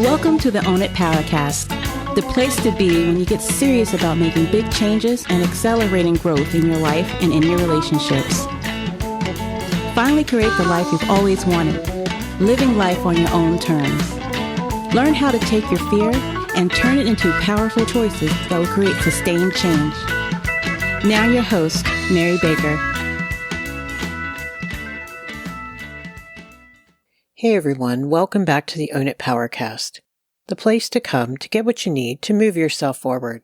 Welcome to the Own It Powercast, the place to be when you get serious about making big changes and accelerating growth in your life and in your relationships. Finally create the life you've always wanted, living life on your own terms. Learn how to take your fear and turn it into powerful choices that will create sustained change. Now your host, Mary Baker. Hey everyone, welcome back to the Own It Powercast, the place to come to get what you need to move yourself forward.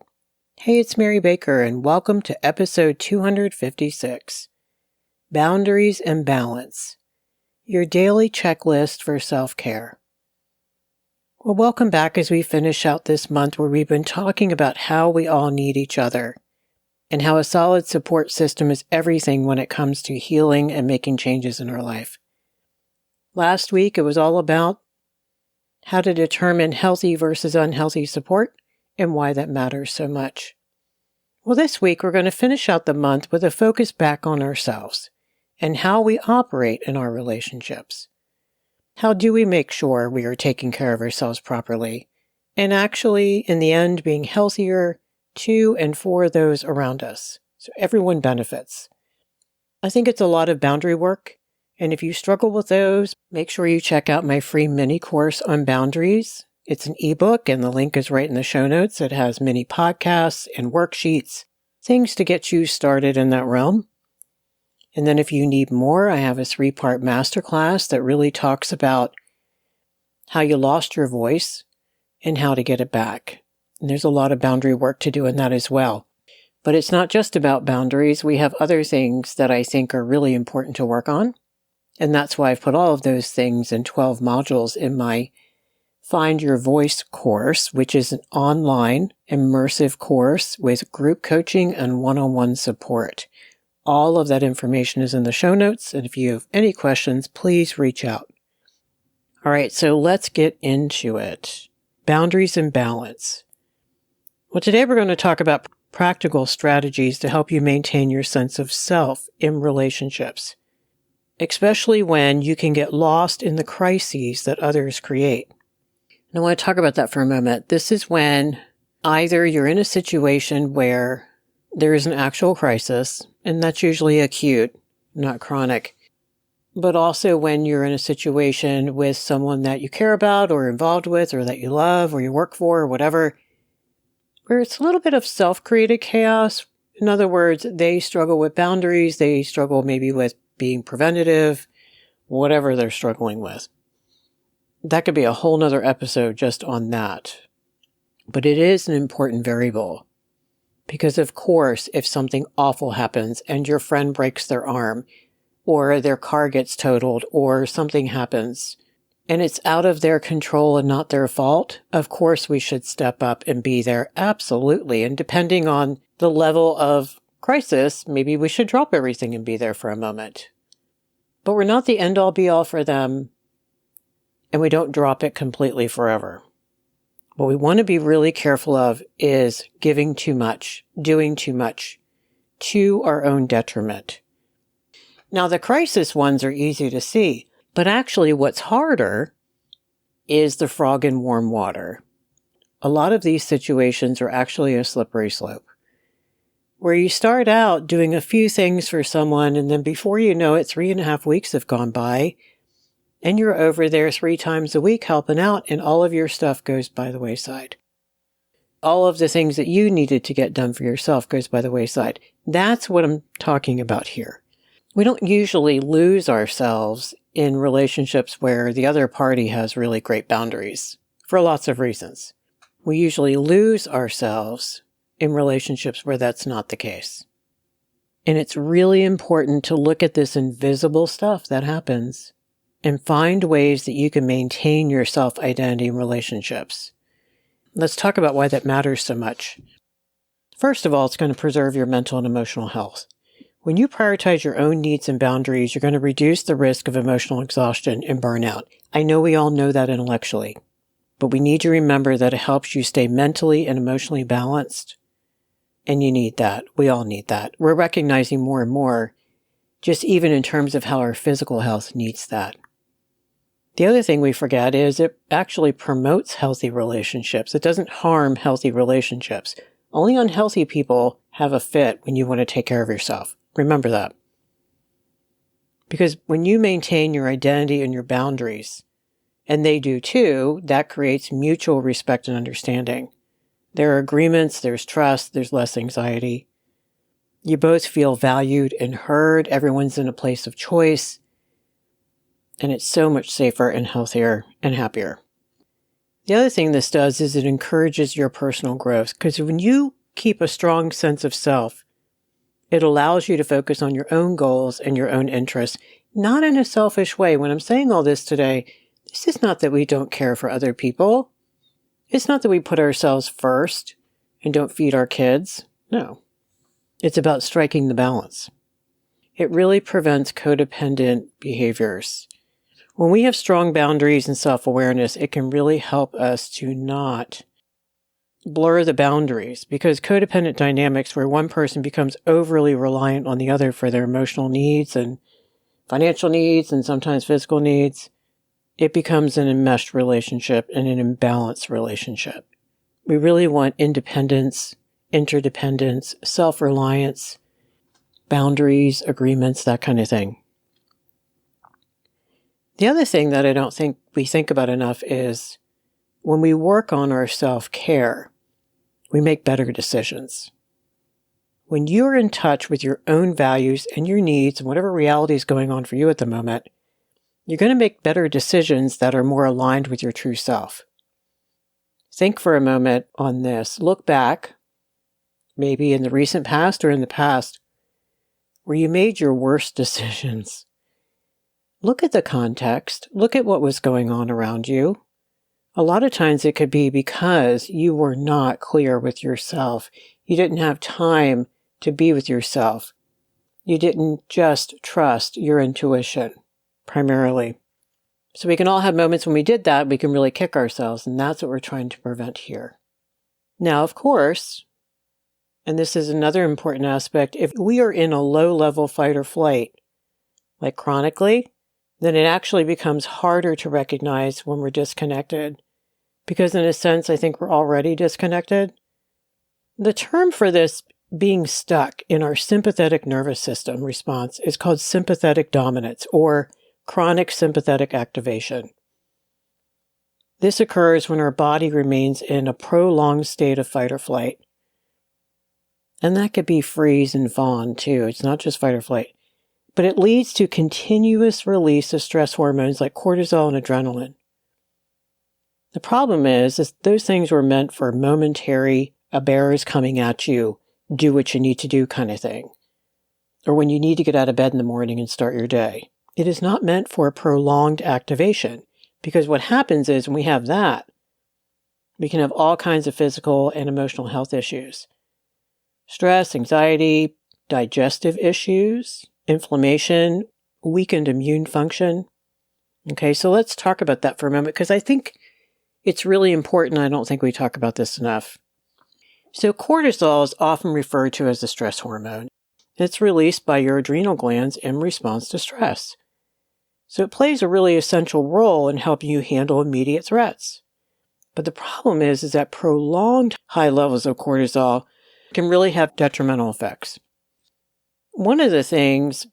Hey, it's Mary Baker and welcome to episode 256, Boundaries and Balance, your daily checklist for self-care. Well, welcome back as we finish out this month where we've been talking about how we all need each other and how a solid support system is everything when it comes to healing and making changes in our life. Last week, it was all about how to determine healthy versus unhealthy support and why that matters so much. Well, this week, we're going to finish out the month with a focus back on ourselves and how we operate in our relationships. How do we make sure we are taking care of ourselves properly and actually, in the end, being healthier to and for those around us, so everyone benefits. I think it's a lot of boundary work. And if you struggle with those, make sure you check out my free mini course on boundaries. It's an ebook and the link is right in the show notes. It has mini podcasts and worksheets, things to get you started in that realm. And then if you need more, I have a 3-part masterclass that really talks about how you lost your voice and how to get it back. And there's a lot of boundary work to do in that as well. But it's not just about boundaries. We have other things that I think are really important to work on. And that's why I've put all of those things in 12 modules in my Find Your Voice course, which is an online immersive course with group coaching and one-on-one support. All of that information is in the show notes. And if you have any questions, please reach out. All right, so let's get into it. Boundaries and balance. Well, today we're going to talk about practical strategies to help you maintain your sense of self in relationships, especially when you can get lost in the crises that others create. And I want to talk about that for a moment. This is when either you're in a situation where there is an actual crisis, and that's usually acute, not chronic, but also when you're in a situation with someone that you care about or involved with or that you love or you work for or whatever, where it's a little bit of self-created chaos. In other words, they struggle with boundaries, they struggle maybe with being preventative, whatever they're struggling with. That could be a whole nother episode just on that. But it is an important variable. Because of course, if something awful happens and your friend breaks their arm, or their car gets totaled, or something happens, and it's out of their control and not their fault, of course we should step up and be there, absolutely. And depending on the level of crisis, maybe we should drop everything and be there for a moment. But we're not the end-all be-all for them, and we don't drop it completely forever. What we want to be really careful of is giving too much, doing too much, to our own detriment. Now, the crisis ones are easy to see, but actually what's harder is the frog in warm water. A lot of these situations are actually a slippery slope, where you start out doing a few things for someone, and then before you know it, 3.5 weeks have gone by, and you're over there 3 times a week helping out, and all of your stuff goes by the wayside. All of the things that you needed to get done for yourself goes by the wayside. That's what I'm talking about here. We don't usually lose ourselves in relationships where the other party has really great boundaries, for lots of reasons. We usually lose ourselves in relationships where that's not the case. And it's really important to look at this invisible stuff that happens and find ways that you can maintain your self-identity in relationships. Let's talk about why that matters so much. First of all, it's going to preserve your mental and emotional health. When you prioritize your own needs and boundaries, you're going to reduce the risk of emotional exhaustion and burnout. I know we all know that intellectually, but we need to remember that it helps you stay mentally and emotionally balanced. And you need that. We all need that. We're recognizing more and more, just even in terms of how our physical health needs that. The other thing we forget is it actually promotes healthy relationships. It doesn't harm healthy relationships. Only unhealthy people have a fit when you want to take care of yourself. Remember that. Because when you maintain your identity and your boundaries, and they do too, that creates mutual respect and understanding. There are agreements, there's trust, there's less anxiety. You both feel valued and heard. Everyone's in a place of choice. And it's so much safer and healthier and happier. The other thing this does is it encourages your personal growth. Because when you keep a strong sense of self, it allows you to focus on your own goals and your own interests, not in a selfish way. When I'm saying all this today, this is not that we don't care for other people. It's not that we put ourselves first and don't feed our kids. No. It's about striking the balance. It really prevents codependent behaviors. When we have strong boundaries and self-awareness, it can really help us to not blur the boundaries, because codependent dynamics where one person becomes overly reliant on the other for their emotional needs and financial needs and sometimes physical needs, it becomes an enmeshed relationship and an imbalanced relationship. We really want independence, interdependence, self-reliance, boundaries, agreements, that kind of thing. The other thing that I don't think we think about enough is when we work on our self-care, we make better decisions. When you're in touch with your own values and your needs and whatever reality is going on for you at the moment, you're going to make better decisions that are more aligned with your true self. Think for a moment on this. Look back, maybe in the recent past or in the past, where you made your worst decisions. Look at the context. Look at what was going on around you. A lot of times it could be because you were not clear with yourself. You didn't have time to be with yourself. You didn't just trust your intuition, primarily. So we can all have moments when we did that, we can really kick ourselves, and that's what we're trying to prevent here. Now, of course, and this is another important aspect, if we are in a low-level fight or flight, like chronically, then it actually becomes harder to recognize when we're disconnected. Because in a sense, I think we're already disconnected. The term for this being stuck in our sympathetic nervous system response is called sympathetic dominance or chronic sympathetic activation. This occurs when our body remains in a prolonged state of fight or flight. And that could be freeze and fawn too. It's not just fight or flight. But it leads to continuous release of stress hormones like cortisol and adrenaline. The problem is those things were meant for momentary, a bear is coming at you, do what you need to do kind of thing. Or when you need to get out of bed in the morning and start your day. It is not meant for prolonged activation, because what happens is when we have that, we can have all kinds of physical and emotional health issues. Stress, anxiety, digestive issues, inflammation, weakened immune function. Okay, so let's talk about that for a moment, because I think it's really important. I don't think we talk about this enough. So cortisol is often referred to as the stress hormone. It's released by your adrenal glands in response to stress. So it plays a really essential role in helping you handle immediate threats. But the problem is that prolonged high levels of cortisol can really have detrimental effects. One of the things,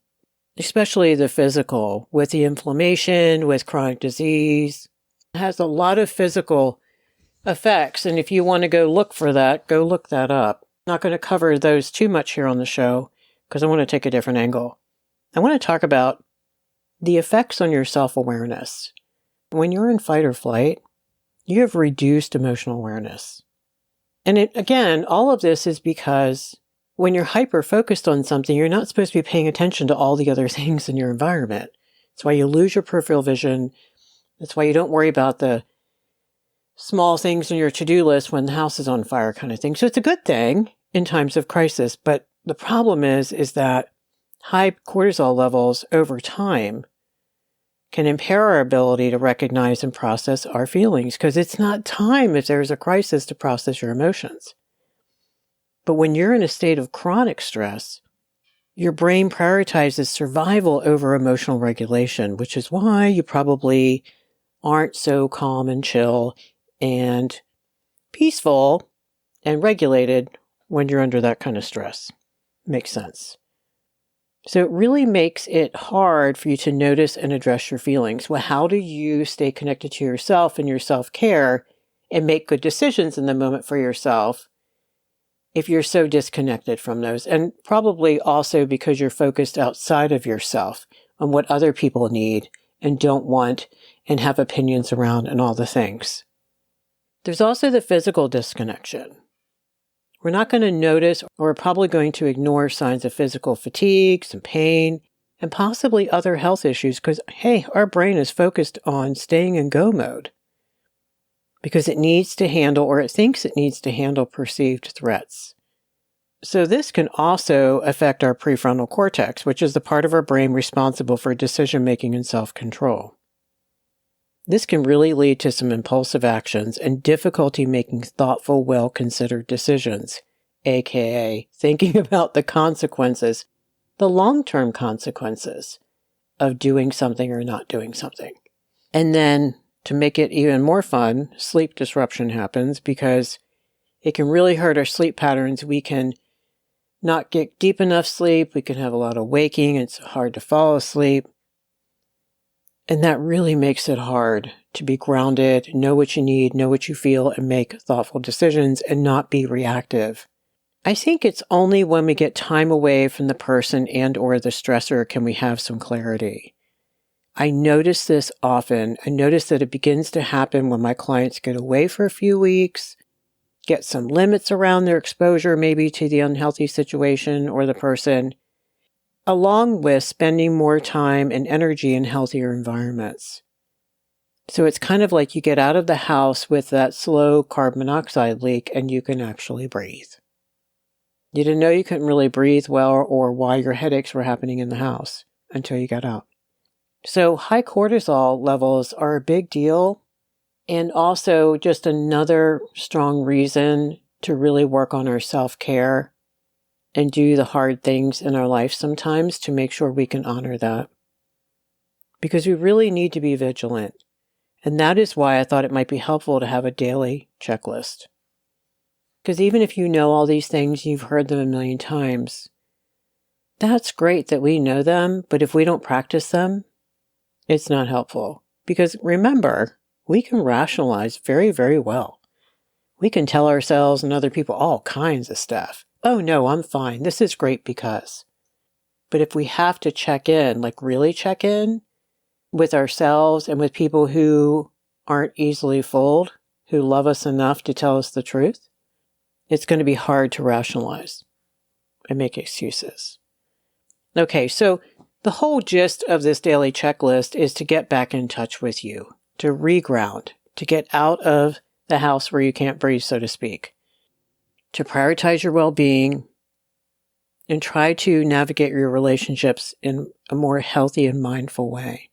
especially the physical, with the inflammation, with chronic disease, has a lot of physical effects. And if you want to go look for that, go look that up. I'm not going to cover those too much here on the show because I want to take a different angle. I want to talk about the effects on your self-awareness. When you're in fight or flight, you have reduced emotional awareness. And again, all of this is because when you're hyper-focused on something, you're not supposed to be paying attention to all the other things in your environment. That's why you lose your peripheral vision. That's why you don't worry about the small things on your to-do list when the house is on fire kind of thing. So it's a good thing in times of crisis. But the problem is that high cortisol levels over time can impair our ability to recognize and process our feelings, because it's not time if there's a crisis to process your emotions. But when you're in a state of chronic stress, your brain prioritizes survival over emotional regulation, which is why you probably aren't so calm and chill and peaceful and regulated when you're under that kind of stress. Makes sense. So it really makes it hard for you to notice and address your feelings. Well, how do you stay connected to yourself and your self-care and make good decisions in the moment for yourself if you're so disconnected from those? And probably also because you're focused outside of yourself on what other people need and don't want and have opinions around and all the things. There's also the physical disconnection. We're not going to notice, or we're probably going to ignore signs of physical fatigue, some pain, and possibly other health issues because, hey, our brain is focused on staying in go mode because it needs to handle, or it thinks it needs to handle, perceived threats. So this can also affect our prefrontal cortex, which is the part of our brain responsible for decision-making and self-control. This can really lead to some impulsive actions and difficulty making thoughtful, well-considered decisions, aka thinking about the consequences, the long-term consequences of doing something or not doing something. And then, to make it even more fun, sleep disruption happens because it can really hurt our sleep patterns. We can not get deep enough sleep. We can have a lot of waking. It's hard to fall asleep. And that really makes it hard to be grounded, know what you need, know what you feel, and make thoughtful decisions and not be reactive. I think it's only when we get time away from the person and or the stressor can we have some clarity. I notice this often. I notice that it begins to happen when my clients get away for a few weeks, get some limits around their exposure maybe to the unhealthy situation or the person, along with spending more time and energy in healthier environments. So it's kind of like you get out of the house with that slow carbon monoxide leak and you can actually breathe. You didn't know you couldn't really breathe well or why your headaches were happening in the house until you got out. So high cortisol levels are a big deal and also just another strong reason to really work on our self-care and do the hard things in our life sometimes to make sure we can honor that. Because we really need to be vigilant. And that is why I thought it might be helpful to have a daily checklist. Because even if you know all these things, you've heard them a million times, that's great that we know them, but if we don't practice them, it's not helpful. Because remember, we can rationalize very, very well. We can tell ourselves and other people all kinds of stuff. Oh no, I'm fine. This is great because. But if we have to check in, like really check in with ourselves and with people who aren't easily fooled, who love us enough to tell us the truth, it's going to be hard to rationalize and make excuses. Okay, so the whole gist of this daily checklist is to get back in touch with you, to reground, to get out of the house where you can't breathe, so to speak, to prioritize your well-being and try to navigate your relationships in a more healthy and mindful way,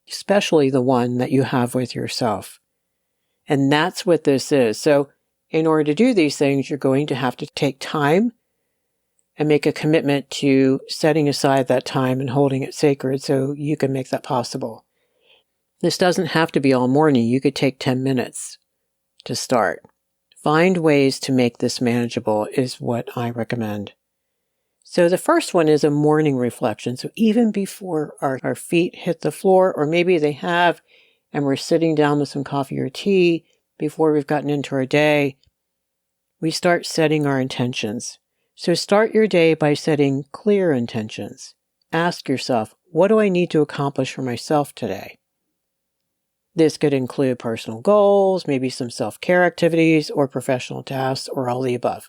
especially the one that you have with yourself. And that's what this is. So in order to do these things, you're going to have to take time and make a commitment to setting aside that time and holding it sacred so you can make that possible. This doesn't have to be all morning. You could take 10 minutes to start. Find ways to make this manageable is what I recommend. So the first one is a morning reflection. So even before our feet hit the floor, or maybe they have, and we're sitting down with some coffee or tea before we've gotten into our day, we start setting our intentions. So start your day by setting clear intentions. Ask yourself, what do I need to accomplish for myself today? This could include personal goals, maybe some self-care activities, or professional tasks, or all the above.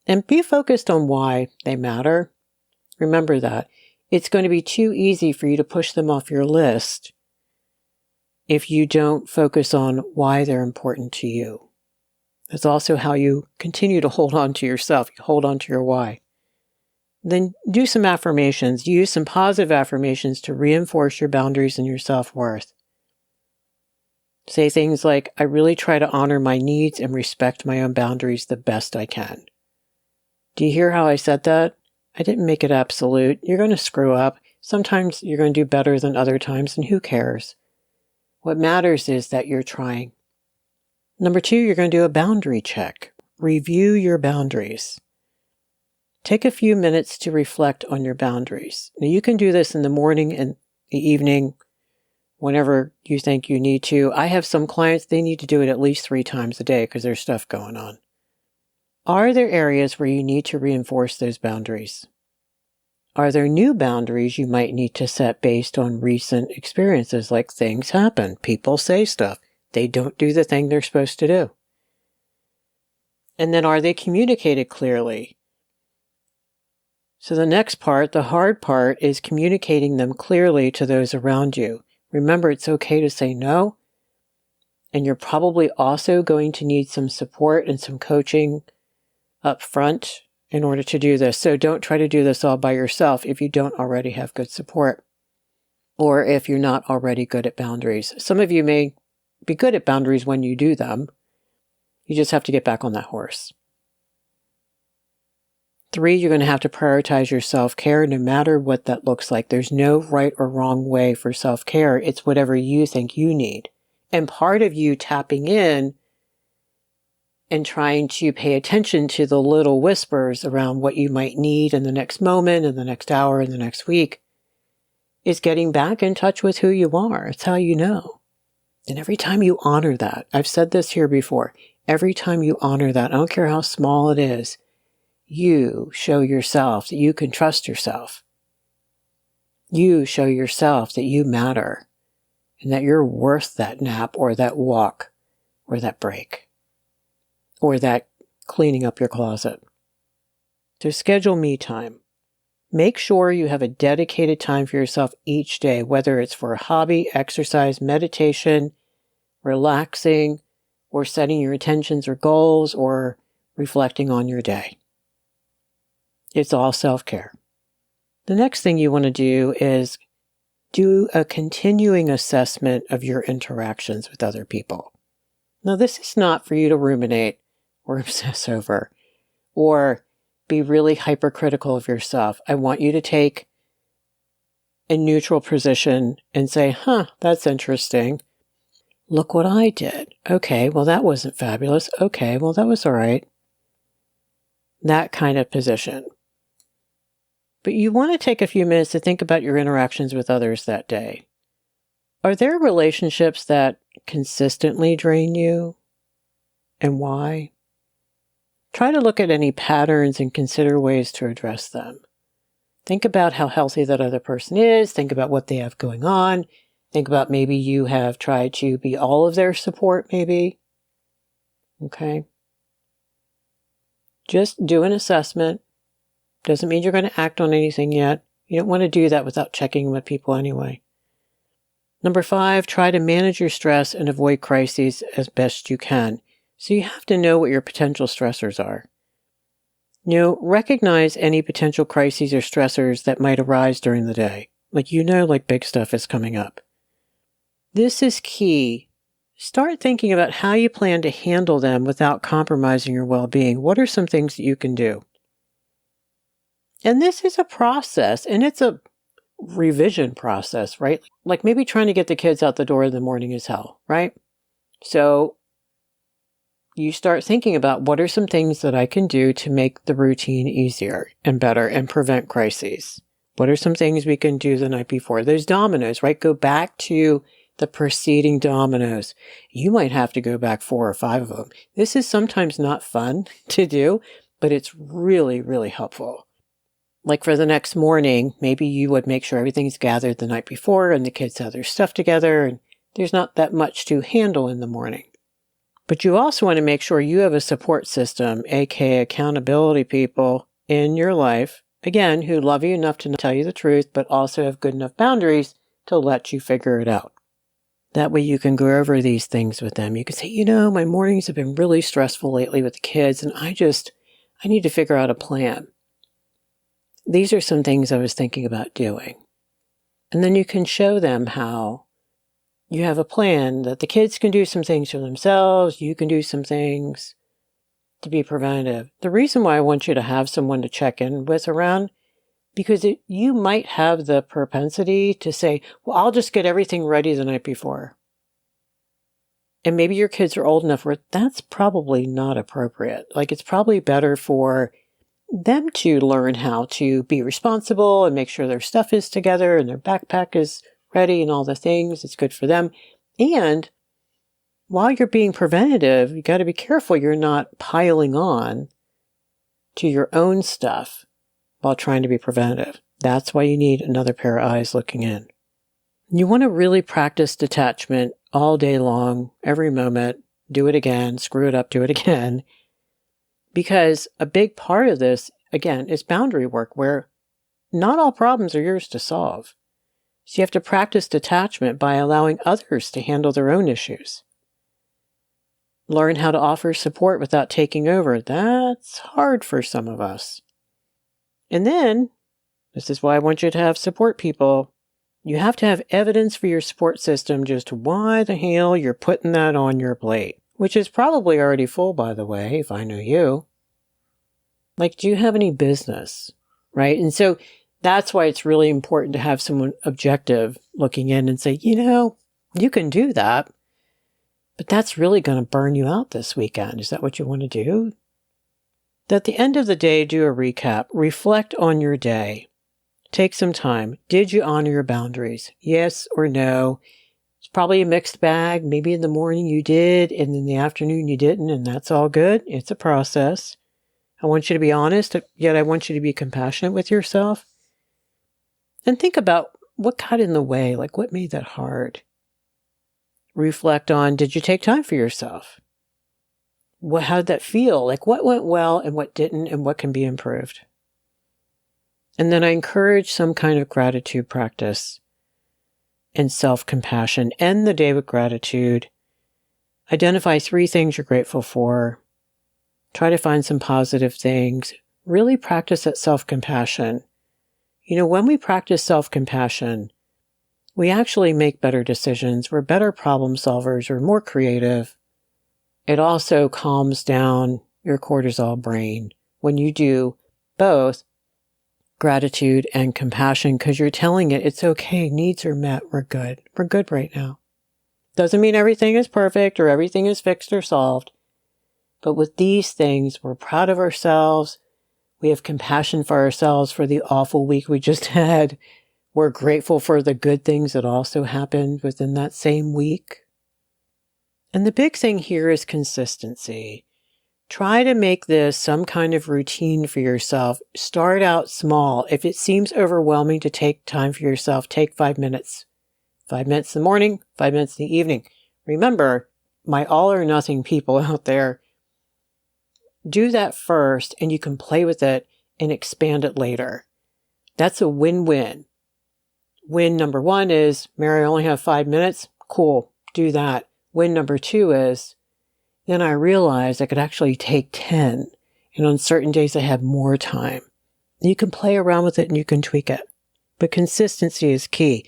And be focused on why they matter. Remember that. It's going to be too easy for you to push them off your list if you don't focus on why they're important to you. That's also how you continue to hold on to yourself. You hold on to your why. Then do some affirmations. Use some positive affirmations to reinforce your boundaries and your self-worth. Say things like, I really try to honor my needs and respect my own boundaries the best I can. Do you hear how I said that? I didn't make it absolute. You're going to screw up. Sometimes you're going to do better than other times, and who cares? What matters is that you're trying. Number 2, you're going to do a boundary check. Review your boundaries. Take a few minutes to reflect on your boundaries. Now, you can do this in the morning and the evening, whenever you think you need to. I have some clients, they need to do it at least 3 times a day because there's stuff going on. Are there areas where you need to reinforce those boundaries? Are there new boundaries you might need to set based on recent experiences, like things happen, people say stuff, they don't do the thing they're supposed to do? And then are they communicated clearly? So the next part, the hard part, is communicating them clearly to those around you. Remember, it's okay to say no. And you're probably also going to need some support and some coaching up front in order to do this. So don't try to do this all by yourself if you don't already have good support, or if you're not already good at boundaries. Some of you may be good at boundaries when you do them. You just have to get back on that horse. 3, you're going to have to prioritize your self-care no matter what that looks like. There's no right or wrong way for self-care. It's whatever you think you need. And part of you tapping in and trying to pay attention to the little whispers around what you might need in the next moment, in the next hour, in the next week, is getting back in touch with who you are. It's how you know. And every time you honor that, I've said this here before, every time you honor that, I don't care how small it is, you show yourself that you can trust yourself. You show yourself that you matter and that you're worth that nap or that walk or that break or that cleaning up your closet. So schedule me time. Make sure you have a dedicated time for yourself each day, whether it's for a hobby, exercise, meditation, relaxing, or setting your intentions or goals, or reflecting on your day. It's all self-care. The next thing you want to do is do a continuing assessment of your interactions with other people. Now, this is not for you to ruminate or obsess over or be really hypercritical of yourself. I want you to take a neutral position and say, that's interesting. Look what I did. Okay, well, that wasn't fabulous. Okay, well, that was all right. That kind of position. But you want to take a few minutes to think about your interactions with others that day. Are there relationships that consistently drain you? And why? Try to look at any patterns and consider ways to address them. Think about how healthy that other person is. Think about what they have going on. Think about maybe you have tried to be all of their support, maybe. Okay? Just do an assessment. Doesn't mean you're going to act on anything yet. You don't want to do that without checking with people anyway. Number 5, try to manage your stress and avoid crises as best you can. So you have to know what your potential stressors are. Recognize any potential crises or stressors that might arise during the day. Like big stuff is coming up. This is key. Start thinking about how you plan to handle them without compromising your well-being. What are some things that you can do? And this is a process, and it's a revision process, right? Like maybe trying to get the kids out the door in the morning is hell, right? So you start thinking about what are some things that I can do to make the routine easier and better and prevent crises. What are some things we can do the night before? Those dominoes, right? Go back to the preceding dominoes. You might have to go back 4 or 5 of them. This is sometimes not fun to do, but it's really, really helpful. Like for the next morning, maybe you would make sure everything's gathered the night before and the kids have their stuff together and there's not that much to handle in the morning. But you also want to make sure you have a support system, aka accountability people in your life, again, who love you enough to tell you the truth, but also have good enough boundaries to let you figure it out. That way you can go over these things with them. You can say, my mornings have been really stressful lately with the kids and I need to figure out a plan. These are some things I was thinking about doing. And then you can show them how you have a plan that the kids can do some things for themselves. You can do some things to be preventative. The reason why I want you to have someone to check in with around, because you might have the propensity to say, well, I'll just get everything ready the night before. And maybe your kids are old enough where that's probably not appropriate. Like, it's probably better for them to learn how to be responsible and make sure their stuff is together and their backpack is ready and all the things. It's good for them. And while you're being preventative, you got to be careful you're not piling on to your own stuff while trying to be preventative. That's why you need another pair of eyes looking in. You want to really practice detachment all day long, every moment. Do it again, screw it up, do it again. Because a big part of this, again, is boundary work where not all problems are yours to solve. So you have to practice detachment by allowing others to handle their own issues. Learn how to offer support without taking over. That's hard for some of us. And then, this is why I want you to have support people. You have to have evidence for your support system just why the hell you're putting that on your plate, which is probably already full, by the way, if I know you. Like, do you have any business, right? And so that's why it's really important to have someone objective looking in and say, you can do that, but that's really going to burn you out this weekend. Is that what you want to do? At the end of the day, do a recap. Reflect on your day. Take some time. Did you honor your boundaries? Yes or no? It's probably a mixed bag. Maybe in the morning you did, and in the afternoon you didn't, and that's all good. It's a process. I want you to be honest, yet I want you to be compassionate with yourself. And think about what got in the way, like what made that hard. Reflect on, did you take time for yourself? How did that feel? Like what went well and what didn't, and what can be improved? And then I encourage some kind of gratitude practice and self-compassion. End the day with gratitude. Identify 3 things you're grateful for. Try to find some positive things. Really practice that self-compassion. When we practice self-compassion, we actually make better decisions. We're better problem solvers. We're more creative. It also calms down your cortisol brain when you do both gratitude and compassion, because you're telling it it's okay, needs are met, we're good right now. Doesn't mean everything is perfect or everything is fixed or solved, but with these things, we're proud of ourselves, we have compassion for ourselves for the awful week we just had, we're grateful for the good things that also happened within that same week. And the big thing here is consistency. Try to make this some kind of routine for yourself. Start out small. If it seems overwhelming to take time for yourself, take 5 minutes. 5 minutes in the morning, 5 minutes in the evening. Remember, my all or nothing people out there, do that first and you can play with it and expand it later. That's a win-win. Win number 1 is, Mary, I only have 5 minutes. Cool, do that. Win number 2 is, then I realized I could actually take 10. And on certain days I have more time. You can play around with it and you can tweak it. But consistency is key.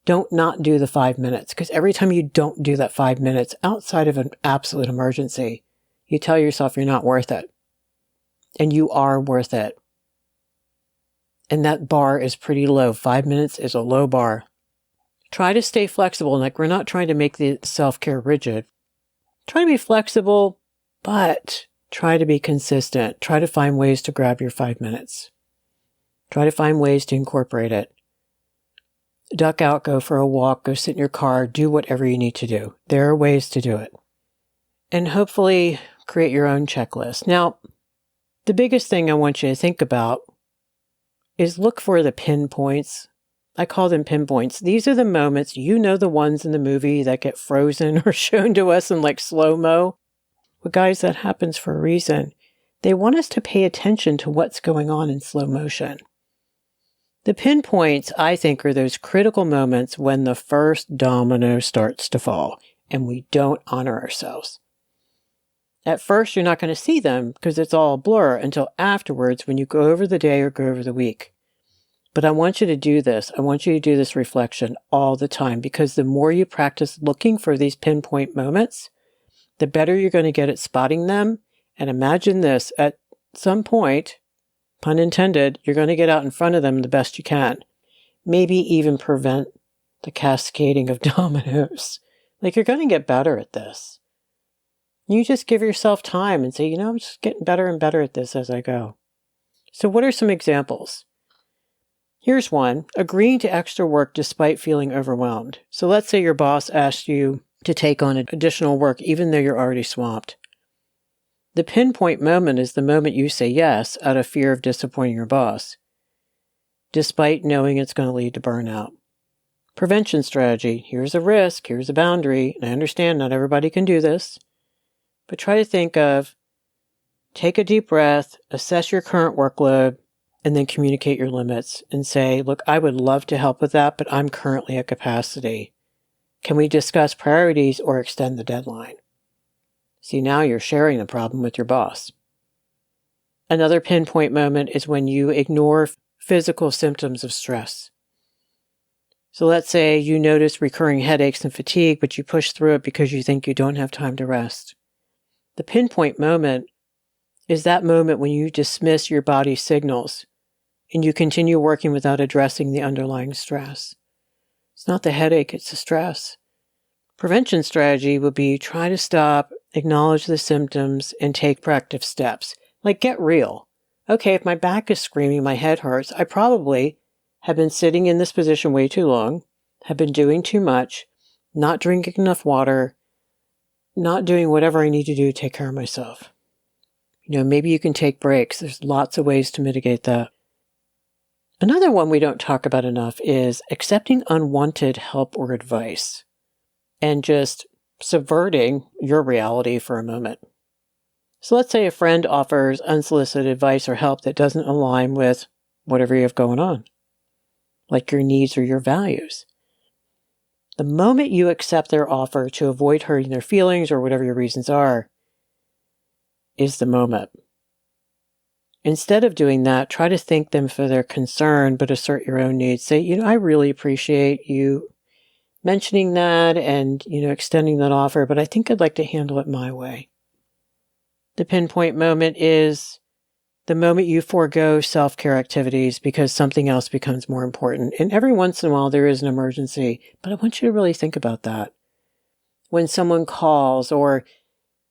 Don't not do the 5 minutes, because every time you don't do that 5 minutes outside of an absolute emergency, you tell yourself you're not worth it. And you are worth it. And that bar is pretty low. 5 minutes is a low bar. Try to stay flexible. Like, we're not trying to make the self-care rigid. Try to be flexible, but try to be consistent. Try to find ways to grab your 5 minutes. Try to find ways to incorporate it. Duck out, go for a walk, go sit in your car, do whatever you need to do. There are ways to do it. And hopefully create your own checklist. Now, the biggest thing I want you to think about is look for the pinpoints. I call them pinpoints. These are the moments, the ones in the movie that get frozen or shown to us in like slow-mo. But guys, that happens for a reason. They want us to pay attention to what's going on in slow motion. The pinpoints, I think, are those critical moments when the first domino starts to fall and we don't honor ourselves. At first, you're not going to see them because it's all a blur until afterwards when you go over the day or go over the week. But I want you to do this. I want you to do this reflection all the time, because the more you practice looking for these pinpoint moments, the better you're going to get at spotting them. And imagine this, at some point, pun intended, you're going to get out in front of them the best you can. Maybe even prevent the cascading of dominoes Like, you're going to get better at this. You just give yourself time and say, I'm just getting better and better at this as I go. So what are some examples? Here's one: agreeing to extra work despite feeling overwhelmed. So let's say your boss asked you to take on additional work even though you're already swamped. The pinpoint moment is the moment you say yes out of fear of disappointing your boss, despite knowing it's going to lead to burnout. Prevention strategy: here's a risk, here's a boundary, and I understand not everybody can do this, but try to think of, take a deep breath, assess your current workload, and then communicate your limits and say, look, I would love to help with that, but I'm currently at capacity. Can we discuss priorities or extend the deadline? See, now you're sharing the problem with your boss. Another pinpoint moment is when you ignore physical symptoms of stress. So let's say you notice recurring headaches and fatigue, but you push through it because you think you don't have time to rest. The pinpoint moment is that moment when you dismiss your body's signals and you continue working without addressing the underlying stress. It's not the headache, it's the stress. Prevention strategy would be try to stop, acknowledge the symptoms, and take proactive steps. Like, get real. Okay, if my back is screaming, my head hurts, I probably have been sitting in this position way too long, have been doing too much, not drinking enough water, not doing whatever I need to do to take care of myself. Maybe you can take breaks. There's lots of ways to mitigate that. Another one we don't talk about enough is accepting unwanted help or advice and just subverting your reality for a moment. So let's say a friend offers unsolicited advice or help that doesn't align with whatever you have going on, like your needs or your values. The moment you accept their offer to avoid hurting their feelings or whatever your reasons are, is the moment. Instead of doing that, try to thank them for their concern, but assert your own needs. Say, I really appreciate you mentioning that and, extending that offer, but I think I'd like to handle it my way. The pinpoint moment is the moment you forego self-care activities because something else becomes more important. And every once in a while there is an emergency, but I want you to really think about that. When someone calls or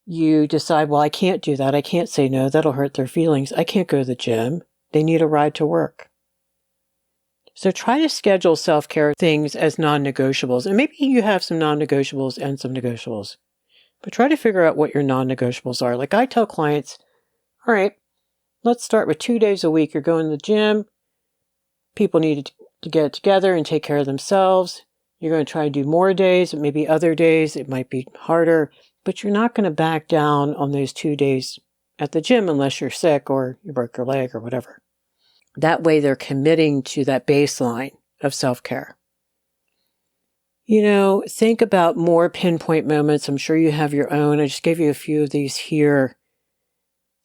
you decide, well, I can't do that. I can't say no. That'll hurt their feelings. I can't go to the gym. They need a ride to work. So try to schedule self-care things as non-negotiables. And maybe you have some non-negotiables and some negotiables. But try to figure out what your non-negotiables are. Like I tell clients, all right, let's start with 2 days a week. You're going to the gym. People need to get together and take care of themselves. You're going to try to do more days. Maybe other days it might be harder. But you're not going to back down on those 2 days at the gym unless you're sick or you broke your leg or whatever. That way they're committing to that baseline of self-care. Think about more pinpoint moments. I'm sure you have your own. I just gave you a few of these here.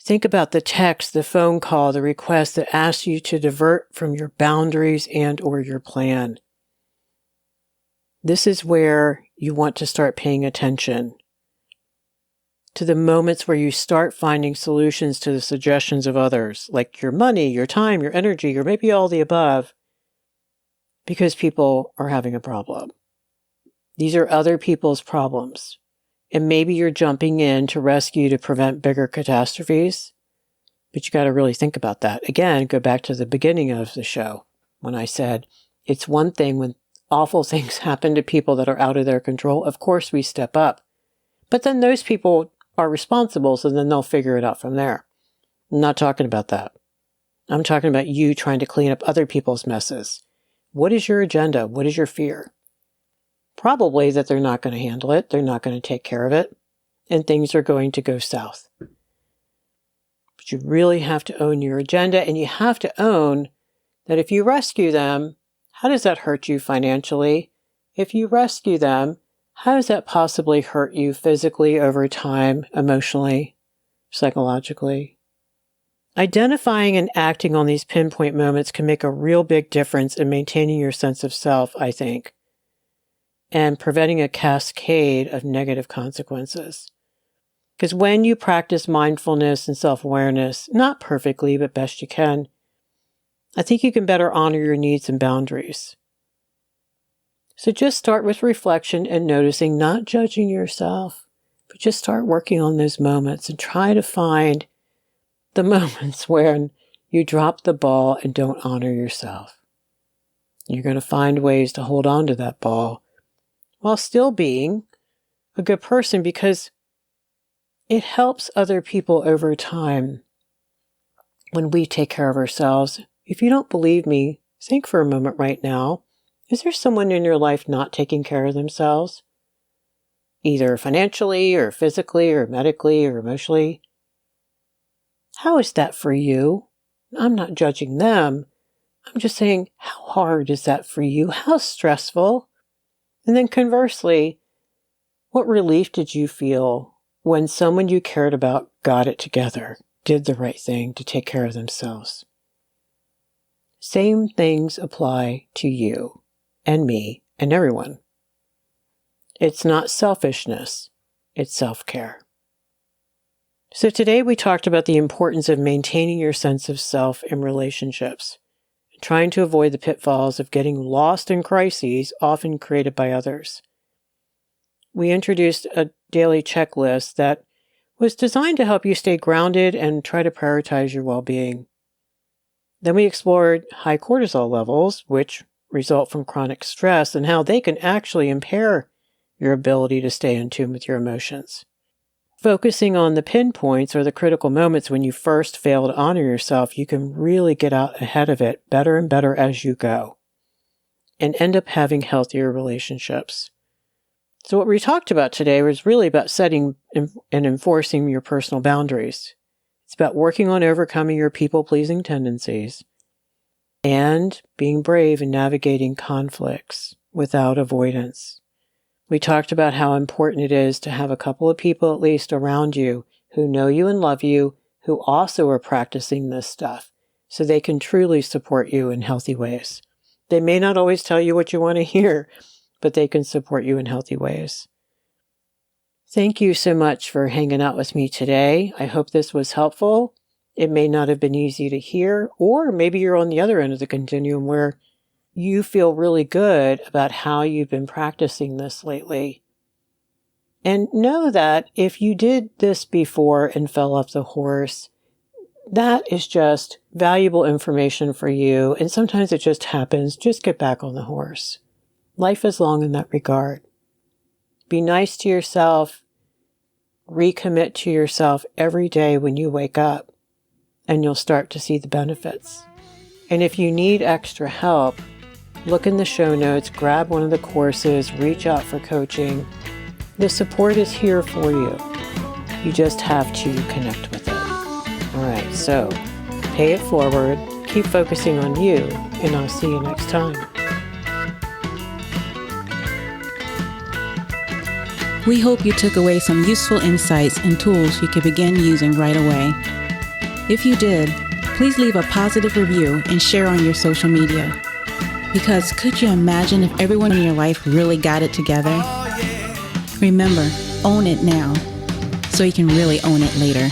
Think about the text, the phone call, the request that asks you to divert from your boundaries and or your plan. This is where you want to start paying attention to the moments where you start finding solutions to the suggestions of others, like your money, your time, your energy, or maybe all the above, because people are having a problem. These are other people's problems. And maybe you're jumping in to rescue to prevent bigger catastrophes, but you got to really think about that. Again, go back to the beginning of the show when I said it's one thing when awful things happen to people that are out of their control. Of course, we step up. But then those people are responsible, so then they'll figure it out from there. I'm not talking about that. I'm talking about you trying to clean up other people's messes. What is your agenda? What is your fear? Probably that they're not going to handle it. They're not going to take care of it. And things are going to go south. But you really have to own your agenda, and you have to own that if you rescue them, how does that hurt you financially? If you rescue them, how does that possibly hurt you physically over time, emotionally, psychologically? Identifying and acting on these pinpoint moments can make a real big difference in maintaining your sense of self, I think, and preventing a cascade of negative consequences. Because when you practice mindfulness and self-awareness, not perfectly, but best you can, I think you can better honor your needs and boundaries. So just start with reflection and noticing, not judging yourself, but just start working on those moments and try to find the moments when you drop the ball and don't honor yourself. You're going to find ways to hold on to that ball while still being a good person, because it helps other people over time when we take care of ourselves. If you don't believe me, think for a moment right now. Is there someone in your life not taking care of themselves? Either financially or physically or medically or emotionally? How is that for you? I'm not judging them. I'm just saying, how hard is that for you? How stressful? And then conversely, what relief did you feel when someone you cared about got it together, did the right thing to take care of themselves? Same things apply to you and me and everyone. It's not selfishness, it's self-care. So today we talked about the importance of maintaining your sense of self in relationships, and trying to avoid the pitfalls of getting lost in crises often created by others. We introduced a daily checklist that was designed to help you stay grounded and try to prioritize your well-being. Then we explored high cortisol levels, which result from chronic stress, and how they can actually impair your ability to stay in tune with your emotions. Focusing on the pinpoints or the critical moments when you first fail to honor yourself, you can really get out ahead of it better and better as you go and end up having healthier relationships. So what we talked about today was really about setting and enforcing your personal boundaries. It's about working on overcoming your people-pleasing tendencies and being brave in navigating conflicts without avoidance. We talked about how important it is to have a couple of people at least around you who know you and love you, who also are practicing this stuff, so they can truly support you in healthy ways. They may not always tell you what you want to hear, but they can support you in healthy ways. Thank you so much for hanging out with me today. I hope this was helpful. It may not have been easy to hear, or maybe you're on the other end of the continuum where you feel really good about how you've been practicing this lately. And know that if you did this before and fell off the horse, that is just valuable information for you. And sometimes it just happens. Just get back on the horse. Life is long in that regard. Be nice to yourself. Recommit to yourself every day when you wake up, and you'll start to see the benefits. And if you need extra help, look in the show notes, grab one of the courses, reach out for coaching. The support is here for you. You just have to connect with it. All right, so pay it forward, keep focusing on you, and I'll see you next time. We hope you took away some useful insights and tools you can begin using right away. If you did, please leave a positive review and share on your social media. Because could you imagine if everyone in your life really got it together? Remember, own it now, so you can really own it later.